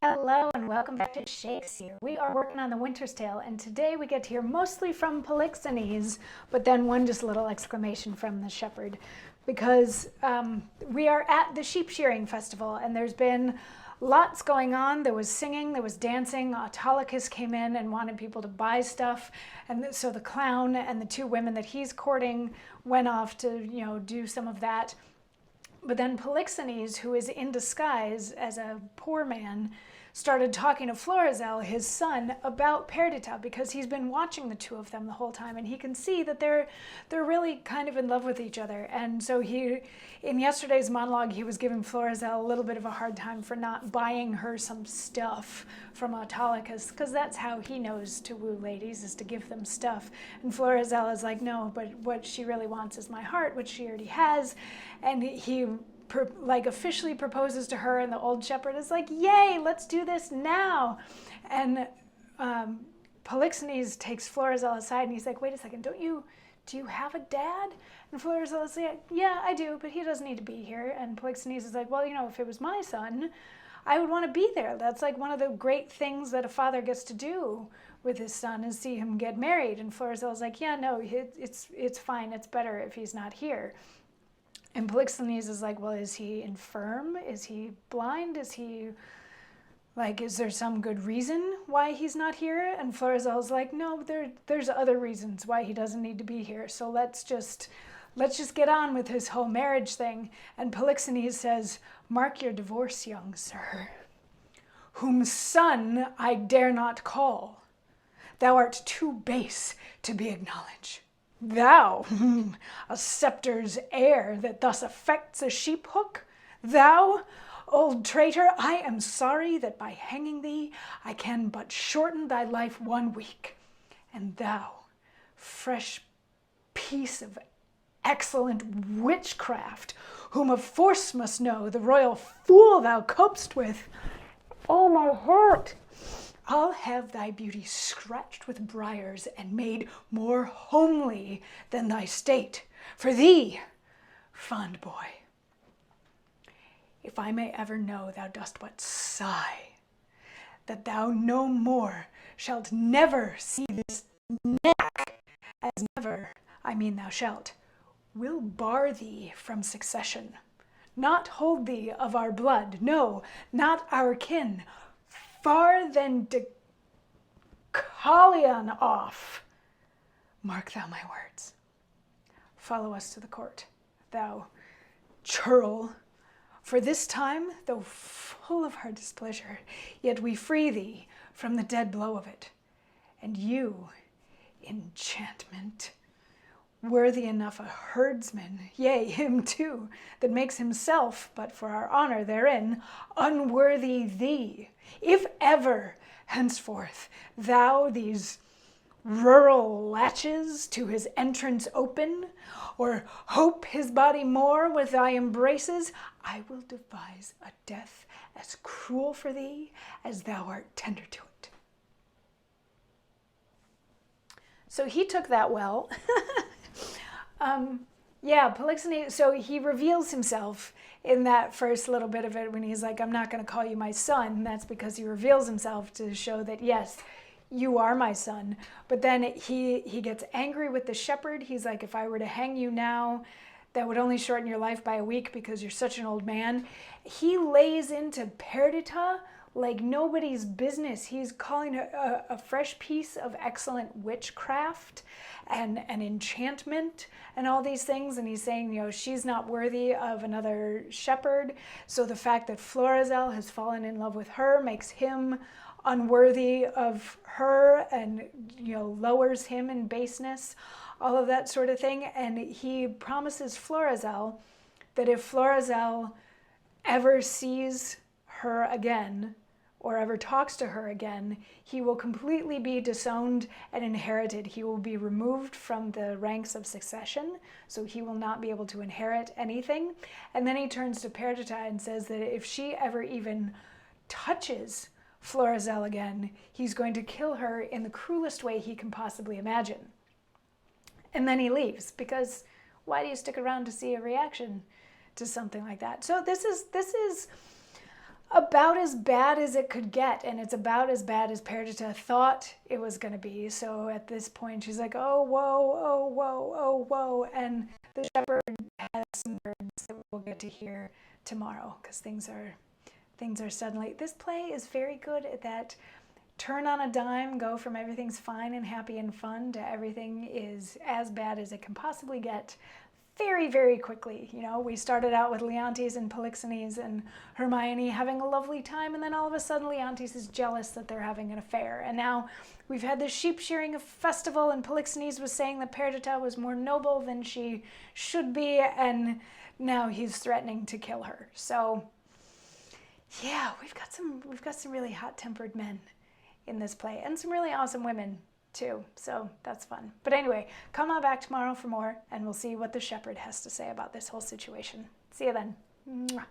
Hello and welcome back to Shakesyear. We are working on the Winter's Tale, and today we get to hear mostly from Polixenes, but then one just little exclamation from the shepherd, because we are at the sheep shearing festival, and there's been lots going on. There was singing, there was dancing. Autolycus came in and wanted people to buy stuff, and so the clown and the two women that he's courting went off to, do some of that. But then Polixenes, who is in disguise as a poor man, started talking to Florizel, his son, about Perdita, because he's been watching the two of them the whole time, and he can see that they're really kind of in love with each other. And so in yesterday's monologue, he was giving Florizel a little bit of a hard time for not buying her some stuff from Autolycus, because that's how he knows to woo ladies, is to give them stuff. And Florizel is like, no, but what she really wants is my heart, which she already has. And he officially proposes to her, and the old shepherd is like, yay, let's do this now. And Polixenes takes Florizel aside, and he's like, wait a second, do you have a dad? And Florizel is like, yeah, I do, but he doesn't need to be here. And Polixenes is like, well, if it was my son, I would want to be there. That's like one of the great things that a father gets to do with his son, is see him get married. And Florizel is like, yeah, no, it's fine, it's better if he's not here. And Polixenes is like, well, is he infirm? Is he blind? Is there some good reason why he's not here? And Florizel's like, no, there's other reasons why he doesn't need to be here. So let's just get on with his whole marriage thing. And Polixenes says, mark your divorce, young sir, whom son I dare not call. Thou art too base to be acknowledged. Thou, a scepter's heir that thus affects a sheep hook? Thou, old traitor, I am sorry that by hanging thee I can but shorten thy life 1 week. And thou, fresh piece of excellent witchcraft, whom of force must know, the royal fool thou copest with, oh my heart! I'll have thy beauty scratched with briars and made more homely than thy state. For thee, fond boy, if I may ever know thou dost but sigh, that thou no more shalt never see this neck, as never, I mean thou shalt, will bar thee from succession, not hold thee of our blood, no, not our kin, far than Deucalion off. Mark thou my words. Follow us to the court, thou churl. For this time, though full of our displeasure, yet we free thee from the dead blow of it. And you, enchantment, worthy enough a herdsman, yea, him too, that makes himself, but for our honor therein, unworthy thee, if ever henceforth thou these rural latches to his entrance open, or hope his body more with thy embraces, I will devise a death as cruel for thee as thou art tender to it. So he took that well. Polixenes, so he reveals himself in that first little bit of it when he's like, I'm not going to call you my son. That's because he reveals himself to show that, yes, you are my son. But then he gets angry with the shepherd. He's like, if I were to hang you now, that would only shorten your life by a week because you're such an old man. He lays into Perdita like nobody's business. He's calling her a fresh piece of excellent witchcraft and an enchantment and all these things. And he's saying, she's not worthy of another shepherd. So the fact that Florizel has fallen in love with her makes him unworthy of her and, lowers him in baseness, all of that sort of thing. And he promises Florizel that if Florizel ever sees her again or ever talks to her again, he will completely be disowned and inherited. He will be removed from the ranks of succession, so he will not be able to inherit anything. And then he turns to Perdita and says that if she ever even touches Florizel again, he's going to kill her in the cruelest way he can possibly imagine. And then he leaves, because why do you stick around to see a reaction to something like that? So this is about as bad as it could get, and it's about as bad as Perdita thought it was going to be. So at this point, she's like, oh, whoa, oh, whoa, oh, whoa. And the shepherd has some words that we'll get to hear tomorrow, because things are suddenly... This play is very good at that turn on a dime, go from everything's fine and happy and fun to everything is as bad as it can possibly get very, very quickly. You know, we started out with Leontes and Polixenes and Hermione having a lovely time, and then all of a sudden Leontes is jealous that they're having an affair. And now we've had this sheep shearing festival, and Polixenes was saying that Perdita was more noble than she should be, and now he's threatening to kill her. So yeah, we've got some really hot-tempered men in this play, and some really awesome women too, so that's fun. But anyway, come on back tomorrow for more, and we'll see what the shepherd has to say about this whole situation. See you then. Mwah.